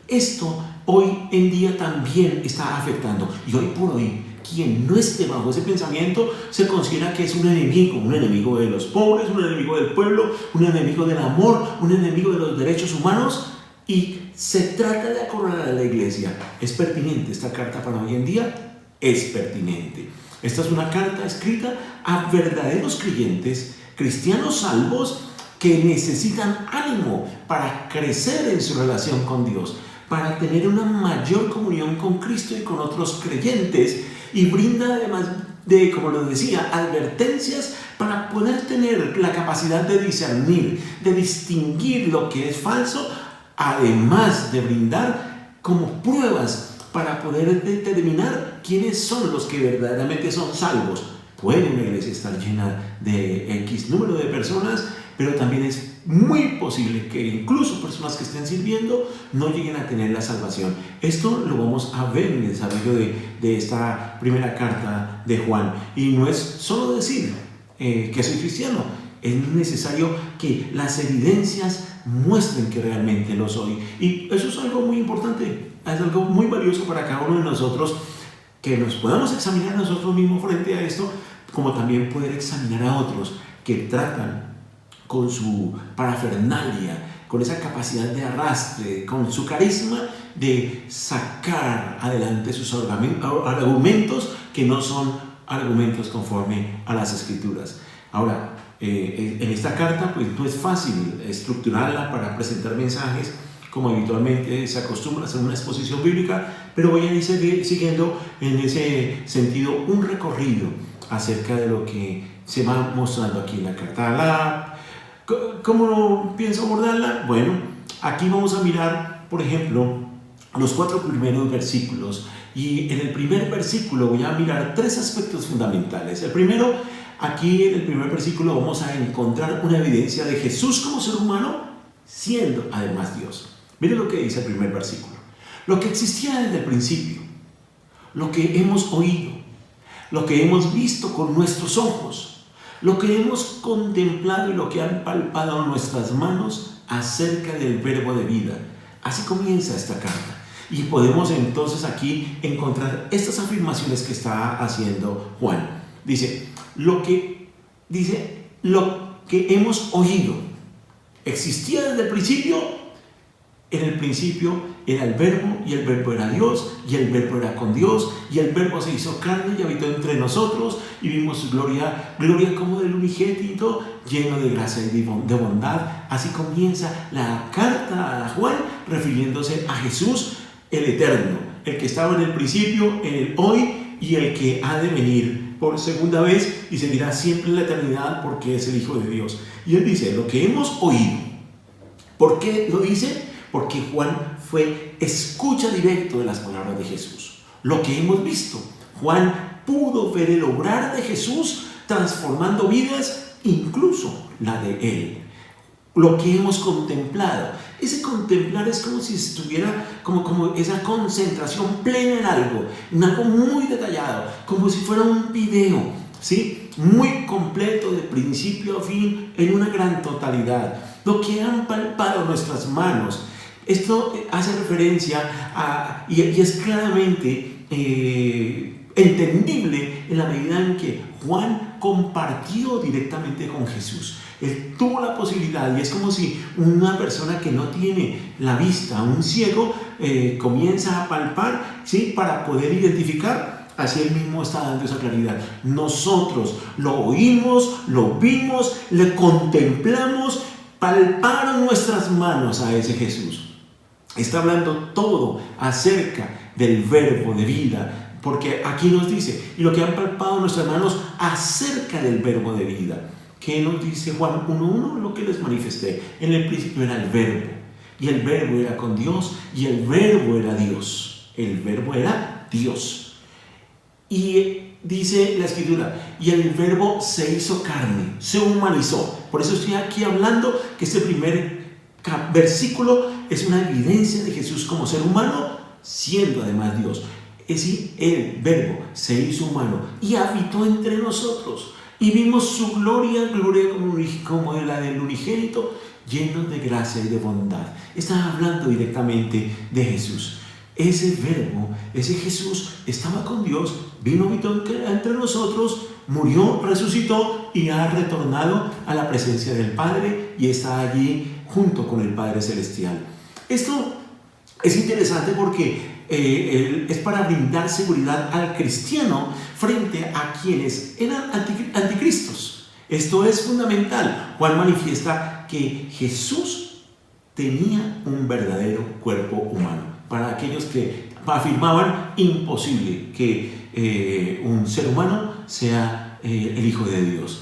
Esto hoy en día también está afectando, y hoy por hoy quien no esté bajo ese pensamiento se considera que es un enemigo de los pobres, un enemigo del pueblo, un enemigo del amor, un enemigo de los derechos humanos, y se trata de acorralar a la iglesia. ¿Es pertinente esta carta para hoy en día? Es pertinente. Esta es una carta escrita a verdaderos creyentes, cristianos salvos, que necesitan ánimo para crecer en su relación con Dios, para tener una mayor comunión con Cristo y con otros creyentes, y brinda además de, como lo decía, advertencias para poder tener la capacidad de discernir, de distinguir lo que es falso, además de brindar como pruebas para poder determinar quiénes son los que verdaderamente son salvos. Puede una iglesia estar llena de X número de personas, pero también es muy posible que incluso personas que estén sirviendo no lleguen a tener la salvación. Esto lo vamos a ver en el desarrollo de esta primera carta de Juan. Y no es solo decir que soy cristiano, es necesario que las evidencias muestren que realmente lo soy. Y eso es algo muy importante, es algo muy valioso para cada uno de nosotros, que nos podamos examinar nosotros mismos frente a esto, como también poder examinar a otros que tratan con su parafernalia, con esa capacidad de arrastre, con su carisma de sacar adelante sus argumentos que no son argumentos conforme a las Escrituras. Ahora, en esta carta pues no es fácil estructurarla para presentar mensajes como habitualmente se acostumbra a hacer una exposición bíblica, pero voy a ir siguiendo en ese sentido un recorrido acerca de lo que se va mostrando aquí en la carta. ¿Cómo pienso abordarla? Bueno, aquí vamos a mirar, por ejemplo, los 4 primeros versículos, y en el primer versículo voy a mirar 3 aspectos fundamentales. El primero, aquí en el primer versículo vamos a encontrar una evidencia de Jesús como ser humano, siendo además Dios. Miren lo que dice el primer versículo: lo que existía desde el principio, lo que hemos oído, lo que hemos visto con nuestros ojos, lo que hemos contemplado y lo que han palpado nuestras manos acerca del verbo de vida. Así comienza esta carta. Y podemos entonces aquí encontrar estas afirmaciones que está haciendo Juan. Dice, lo que hemos oído existía desde el principio. En el principio era el verbo, y el verbo era Dios, y el verbo era con Dios, y el verbo se hizo carne y habitó entre nosotros, y vimos su gloria como del unigénito, lleno de gracia y de bondad. Así comienza la carta a Juan, refiriéndose a Jesús, el eterno, el que estaba en el principio, en el hoy, y el que ha de venir por segunda vez y seguirá siempre en la eternidad, porque es el Hijo de Dios. Y él dice, lo que hemos oído. ¿Por qué lo dice? Porque Juan fue escucha directo de las palabras de Jesús. Lo que hemos visto. Juan pudo ver el obrar de Jesús transformando vidas, incluso la de él. Lo que hemos contemplado, ese contemplar es como si estuviera como esa concentración plena en algo muy detallado, como si fuera un video, ¿sí? Muy completo de principio a fin, en una gran totalidad. Lo que han palpado nuestras manos. Esto hace referencia a, y es claramente entendible en la medida en que Juan compartió directamente con Jesús. Él tuvo la posibilidad, y es como si una persona que no tiene la vista, un ciego, comienza a palpar, ¿sí? Para poder identificar. Así él mismo está dando esa claridad. Nosotros lo oímos, lo vimos, le contemplamos, palparon nuestras manos a ese Jesús. Está hablando todo acerca del verbo de vida, porque aquí nos dice, y lo que han palpado nuestras manos acerca del verbo de vida. ¿Qué nos dice Juan 1:1? Lo que les manifesté. En el principio era el verbo, y el verbo era con Dios, y el verbo era Dios. El verbo era Dios. Y dice la Escritura, y el verbo se hizo carne, se humanizó. Por eso estoy aquí hablando que este primer versículo es una evidencia de Jesús como ser humano, siendo además Dios. Es decir, el verbo se hizo humano y habitó entre nosotros. Y vimos su gloria, gloria como la del unigénito, lleno de gracia y de bondad. Está hablando directamente de Jesús. Ese verbo, ese Jesús, estaba con Dios, vino, habitó entre nosotros, murió, resucitó y ha retornado a la presencia del Padre y está allí junto con el Padre Celestial. Esto es interesante porque es para brindar seguridad al cristiano frente a quienes eran anticristos. Esto es fundamental. Juan manifiesta que Jesús tenía un verdadero cuerpo humano. Para aquellos que afirmaban imposible que un ser humano sea el Hijo de Dios.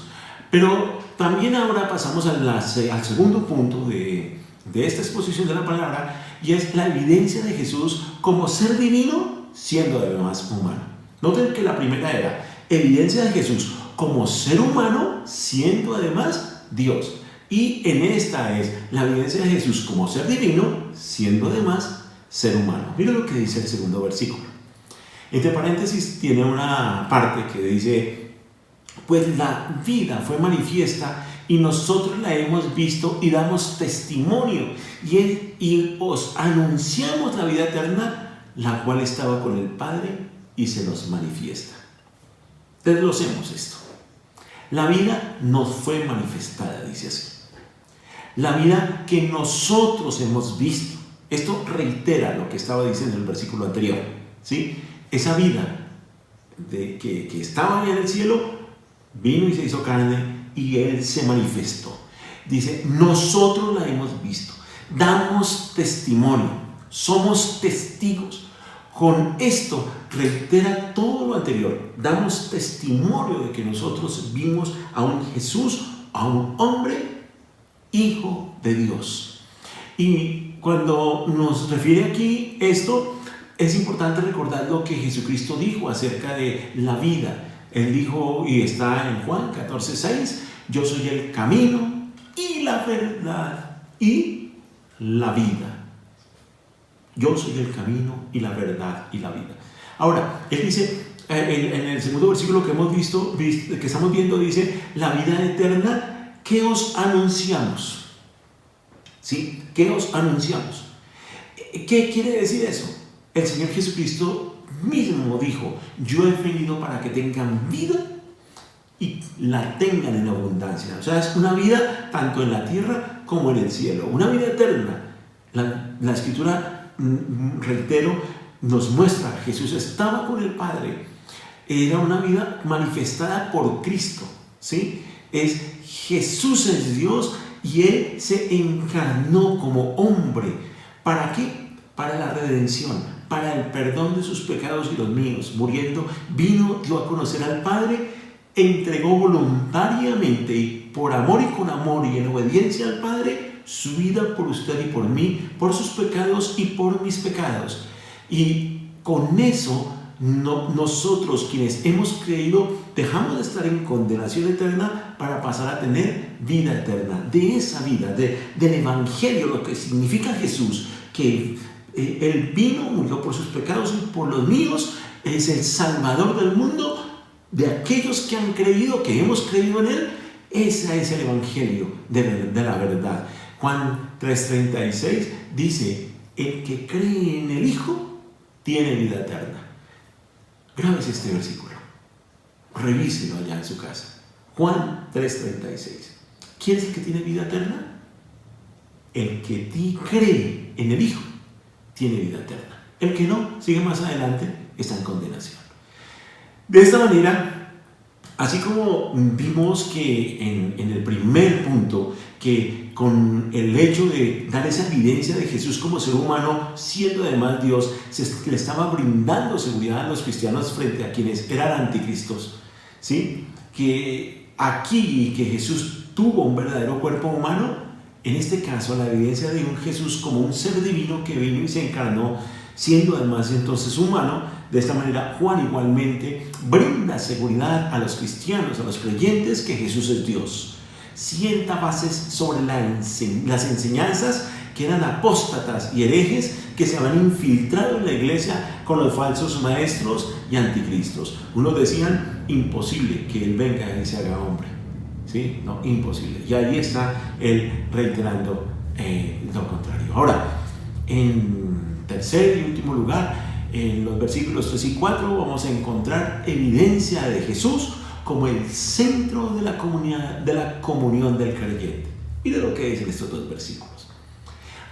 Pero también ahora pasamos al segundo punto de esta exposición de la palabra, y es la evidencia de Jesús como ser divino siendo además humano. Noten que la primera era evidencia de Jesús como ser humano siendo además Dios, y en esta es la evidencia de Jesús como ser divino siendo además ser humano. Mira lo que dice el segundo versículo. Entre paréntesis tiene una parte que dice, pues la vida fue manifiesta y nosotros la hemos visto y damos testimonio y os anunciamos la vida eterna, la cual estaba con el Padre y se nos manifiesta. Desglosemos esto. La vida nos fue manifestada, dice así. La vida que nosotros hemos visto. Esto reitera lo que estaba diciendo en el versículo anterior, ¿sí? Esa vida que estaba en el cielo vino y se hizo carne y Él se manifestó. Dice, nosotros la hemos visto, damos testimonio, somos testigos. Con esto reitera todo lo anterior. Damos testimonio de que nosotros vimos a un Jesús, a un hombre, Hijo de Dios. Y cuando nos refiere aquí esto, es importante recordar lo que Jesucristo dijo acerca de la vida. Él dijo, y está en Juan 14:6, yo soy el camino y la verdad y la vida. Yo soy el camino y la verdad y la vida. Ahora, él dice, en el segundo versículo que hemos visto, que estamos viendo, dice, la vida eterna que os anunciamos. ¿Sí? ¿Qué os anunciamos? ¿Qué quiere decir eso? El Señor Jesucristo mismo dijo, yo he venido para que tengan vida y la tengan en abundancia. O sea, es una vida tanto en la tierra como en el cielo, una vida eterna. La Escritura, reitero, nos muestra, Jesús estaba con el Padre, era una vida manifestada por Cristo, ¿sí? Jesús es Dios y Él se encarnó como hombre. ¿Para qué? Para la redención, para el perdón de sus pecados y los míos. Muriendo, vino, dio a conocer al Padre, entregó voluntariamente y por amor y con amor y en obediencia al Padre, su vida por usted y por mí, por sus pecados y por mis pecados. Y con eso nosotros quienes hemos creído dejamos de estar en condenación eterna para pasar a tener vida eterna. De esa vida, del Evangelio, lo que significa Jesús, que Él vino, murió por sus pecados y por los míos, es el Salvador del mundo, de aquellos que han creído, que hemos creído en Él. Ese es el Evangelio de la verdad. Juan 3:36 dice: el que cree en el Hijo tiene vida eterna. Grábese este versículo, revíselo allá en su casa. Juan 3:36. ¿Quién es el que tiene vida eterna? El que cree en el Hijo tiene vida eterna. El que no, sigue más adelante, está en condenación. De esta manera, así como vimos que en el primer punto, que con el hecho de dar esa evidencia de Jesús como ser humano, siendo además Dios, le estaba brindando seguridad a los cristianos frente a quienes eran anticristos, ¿sí? Que aquí, que Jesús tuvo un verdadero cuerpo humano, en este caso la evidencia de un Jesús como un ser divino que vino y se encarnó, siendo además entonces humano. De esta manera, Juan igualmente brinda seguridad a los cristianos, a los creyentes, que Jesús es Dios. Sienta bases sobre las enseñanzas que eran apóstatas y herejes que se habían infiltrado en la iglesia con los falsos maestros y anticristos. Unos decían: imposible que Él venga y se haga hombre. ¿Sí? No, imposible. Y ahí está Él reiterando lo contrario. Ahora, en tercer y último lugar, en los versículos 3 y 4 vamos a encontrar evidencia de Jesús como el centro de la comunión del creyente. Mire lo que dicen estos dos versículos.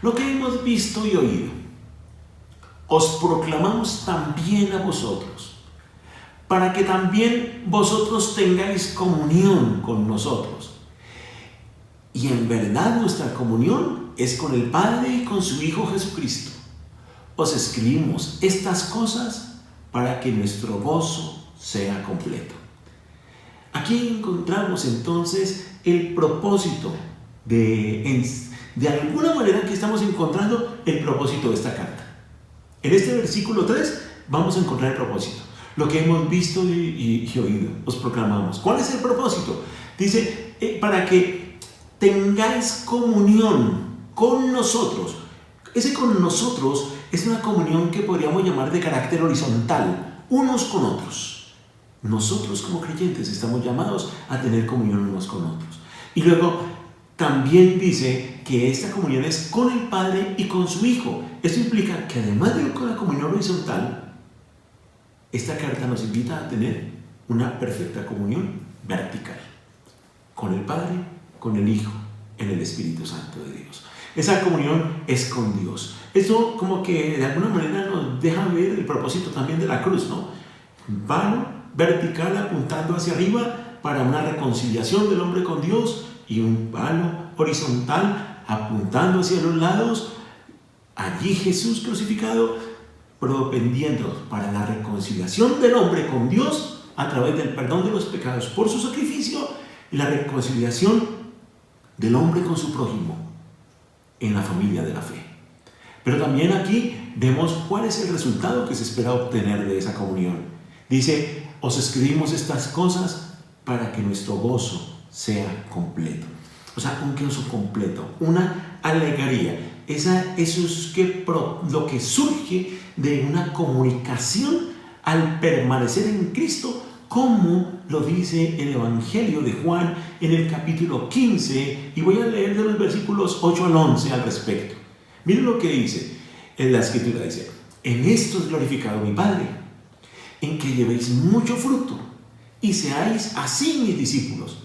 Lo que hemos visto y oído, os proclamamos también a vosotros, para que también vosotros tengáis comunión con nosotros. Y en verdad nuestra comunión es con el Padre y con su Hijo Jesucristo. Os escribimos estas cosas para que nuestro gozo sea completo. Aquí encontramos entonces el propósito de alguna manera que estamos encontrando el propósito de esta carta. En este versículo 3 vamos a encontrar el propósito. Lo que hemos visto y oído, os proclamamos. ¿Cuál es el propósito? Dice, para que tengáis comunión con nosotros. Ese con nosotros es una comunión que podríamos llamar de carácter horizontal, unos con otros. Nosotros como creyentes estamos llamados a tener comunión unos con otros. Y luego también dice que esta comunión es con el Padre y con su Hijo. Esto implica que además de la comunión horizontal, esta carta nos invita a tener una perfecta comunión vertical, con el Padre, con el Hijo, en el Espíritu Santo de Dios. Esa comunión es con Dios. Esto como que de alguna manera nos deja ver el propósito también de la cruz, ¿no? Vano, vertical, apuntando hacia arriba para una reconciliación del hombre con Dios, y un palo horizontal apuntando hacia los lados. Allí Jesús crucificado, propendiendo para la reconciliación del hombre con Dios a través del perdón de los pecados por su sacrificio y la reconciliación del hombre con su prójimo en la familia de la fe. Pero también aquí vemos cuál es el resultado que se espera obtener de esa comunión. Dice, os escribimos estas cosas para que nuestro gozo sea completo. O sea, un gozo completo, una alegoría. Eso es lo que surge de una comunicación al permanecer en Cristo, como lo dice el Evangelio de Juan en el capítulo 15, y voy a leer de los versículos 8 al 11 al respecto. Miren lo que dice en la Escritura, dice, en esto es glorificado mi Padre, en que llevéis mucho fruto y seáis así mis discípulos.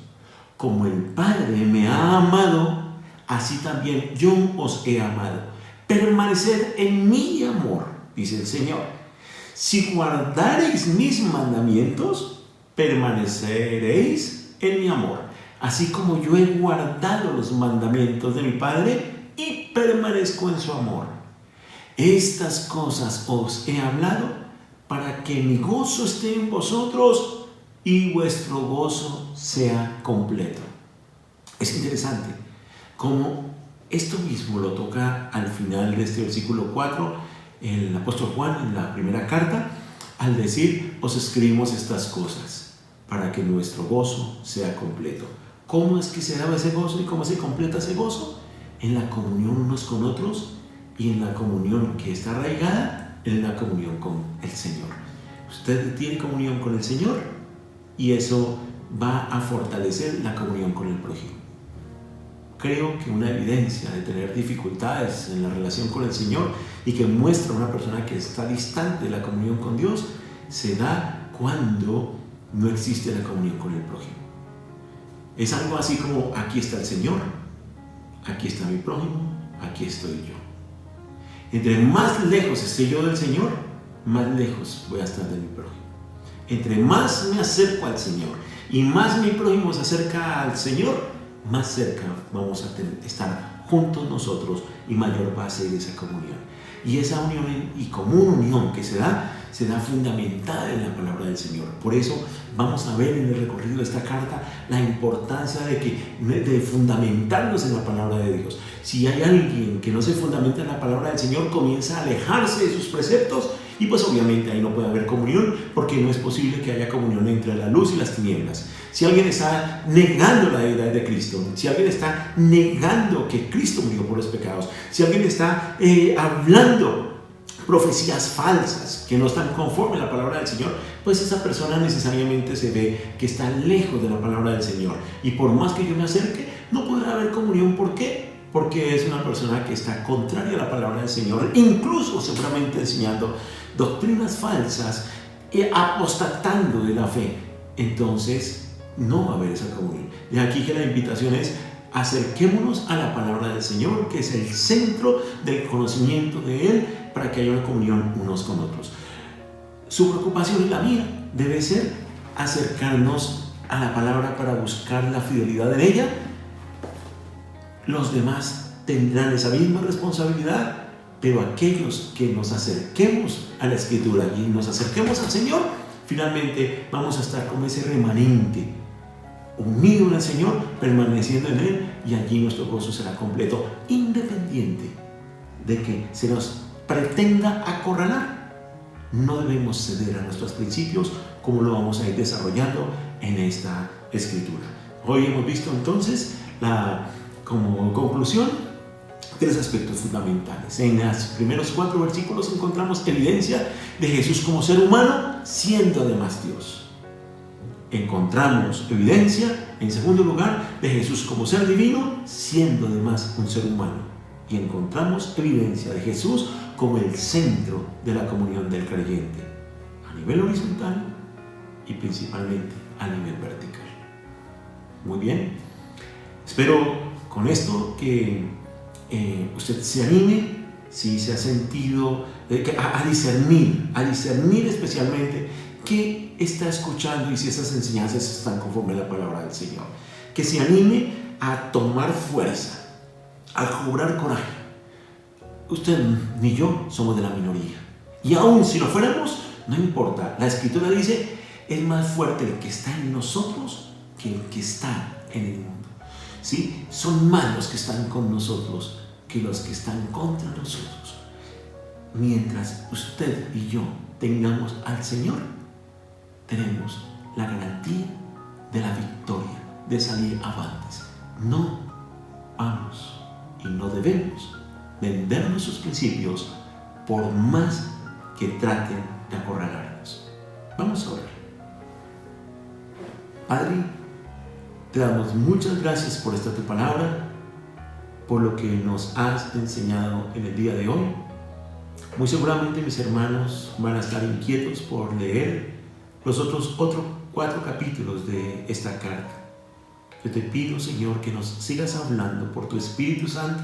Como el Padre me ha amado, así también yo os he amado. Permaneced en mi amor, dice el Señor. Si guardareis mis mandamientos, permaneceréis en mi amor, así como yo he guardado los mandamientos de mi Padre y permanezco en su amor. Estas cosas os he hablado para que mi gozo esté en vosotros y vuestro gozo sea completo. Es interesante cómo esto mismo lo toca al final de este versículo 4 el apóstol Juan en la primera carta, al decir, os escribimos estas cosas para que nuestro gozo sea completo. ¿Cómo es que se da ese gozo y cómo se completa ese gozo? En la comunión unos con otros y en la comunión que está arraigada en la comunión con el Señor. Usted tiene comunión con el Señor y eso va a fortalecer la comunión con el prójimo. Creo que una evidencia de tener dificultades en la relación con el Señor y que muestra a una persona que está distante de la comunión con Dios se da cuando no existe la comunión con el prójimo. Es algo así como: aquí está el Señor, aquí está mi prójimo, aquí estoy yo. Entre más lejos esté yo del Señor, más lejos voy a estar de mi prójimo. Entre más me acerco al Señor y más mi prójimo se acerca al Señor, más cerca vamos a estar juntos nosotros y mayor va a ser esa comunión. Y esa unión y común unión que se da fundamentada en la palabra del Señor. Por eso vamos a ver en el recorrido de esta carta la importancia de fundamentarnos en la palabra de Dios. Si hay alguien que no se fundamenta en la palabra del Señor, comienza a alejarse de sus preceptos y pues obviamente ahí no puede haber comunión, porque no es posible que haya comunión entre la luz y las tinieblas. Si alguien está negando la deidad de Cristo, si alguien está negando que Cristo murió por los pecados, si alguien está hablando profecías falsas que no están conforme a la palabra del Señor, pues esa persona necesariamente se ve que está lejos de la palabra del Señor. Y por más que yo me acerque, no podrá haber comunión. ¿Por qué? Porque es una persona que está contraria a la palabra del Señor, incluso seguramente enseñando doctrinas falsas y apostatando de la fe. Entonces no va a haber esa comunión. De aquí que la invitación es: acerquémonos a la palabra del Señor, que es el centro del conocimiento de Él, para que haya una comunión unos con otros. Su preocupación y la mía debe ser acercarnos a la palabra para buscar la fidelidad en ella. Los demás tendrán esa misma responsabilidad, pero aquellos que nos acerquemos a la Escritura y nos acerquemos al Señor, finalmente vamos a estar como ese remanente, unido en el Señor, permaneciendo en Él, y allí nuestro gozo será completo, independiente de que se nos pretenda acorralar. No debemos ceder a nuestros principios, como lo vamos a ir desarrollando en esta Escritura. Hoy hemos visto entonces como conclusión 3 aspectos fundamentales. En los primeros 4 versículos encontramos evidencia de Jesús como ser humano, siendo además Dios. Encontramos evidencia, en segundo lugar, de Jesús como ser divino, siendo además un ser humano. Y encontramos evidencia de Jesús como el centro de la comunión del creyente, a nivel horizontal y principalmente a nivel vertical. Muy bien, espero con esto que usted se anime, si se ha sentido a discernir especialmente qué está escuchando y si esas enseñanzas están conforme a la palabra del Señor. Que se anime a tomar fuerza, a cobrar coraje. Usted ni yo somos de la minoría. Y aún si lo fuéramos, no importa. La Escritura dice: es más fuerte el que está en nosotros que el que está en el mundo. ¿Sí? Son más los que están con nosotros que los que están contra nosotros. Mientras usted y yo tengamos al Señor, tenemos la garantía de la victoria, de salir avantes. No vamos y no debemos vender nuestros principios por más que traten de acorralarnos. Vamos a orar. Padre, te damos muchas gracias por esta tu palabra, por lo que nos has enseñado en el día de hoy. Muy seguramente mis hermanos van a estar inquietos por leer los otros 4 capítulos de esta carta. Yo te pido, Señor, que nos sigas hablando por tu Espíritu Santo,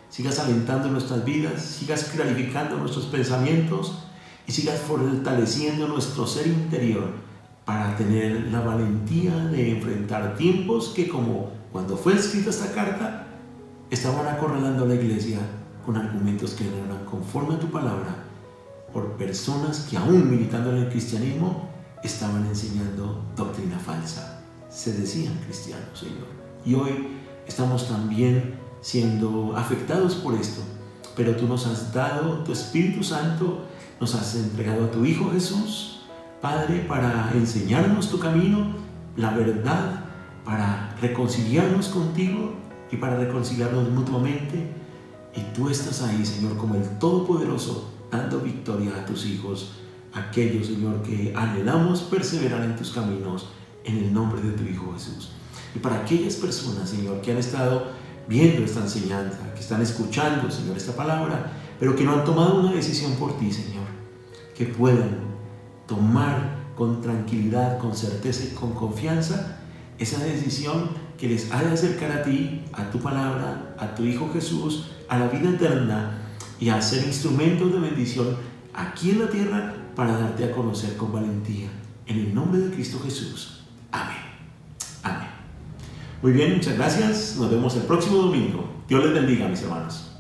sigas alentando nuestras vidas, sigas clarificando nuestros pensamientos y sigas fortaleciendo nuestro ser interior para tener la valentía de enfrentar tiempos que, como cuando fue escrita esta carta, estaban acorralando a la iglesia con argumentos que no eran conforme a tu palabra, por personas que, aún militando en el cristianismo, estaban enseñando doctrina falsa. Se decían cristianos, Señor. Y hoy estamos también siendo afectados por esto, pero tú nos has dado tu Espíritu Santo, nos has entregado a tu Hijo Jesús, Padre, para enseñarnos tu camino, la verdad, para reconciliarnos contigo y para reconciliarnos mutuamente. Y tú estás ahí, Señor, como el Todopoderoso, dando victoria a tus hijos, aquellos, Señor, que anhelamos perseverar en tus caminos, en el nombre de tu Hijo Jesús. Y para aquellas personas, Señor, que han estado viendo esta enseñanza, que están escuchando, Señor, esta palabra, pero que no han tomado una decisión por ti, Señor, que puedan tomar con tranquilidad, con certeza y con confianza esa decisión que les ha de acercar a ti, a tu palabra, a tu Hijo Jesús, a la vida eterna y a ser instrumentos de bendición aquí en la tierra para darte a conocer con valentía. En el nombre de Cristo Jesús. Amén. Amén. Muy bien, muchas gracias. Nos vemos el próximo domingo. Dios les bendiga, mis hermanos.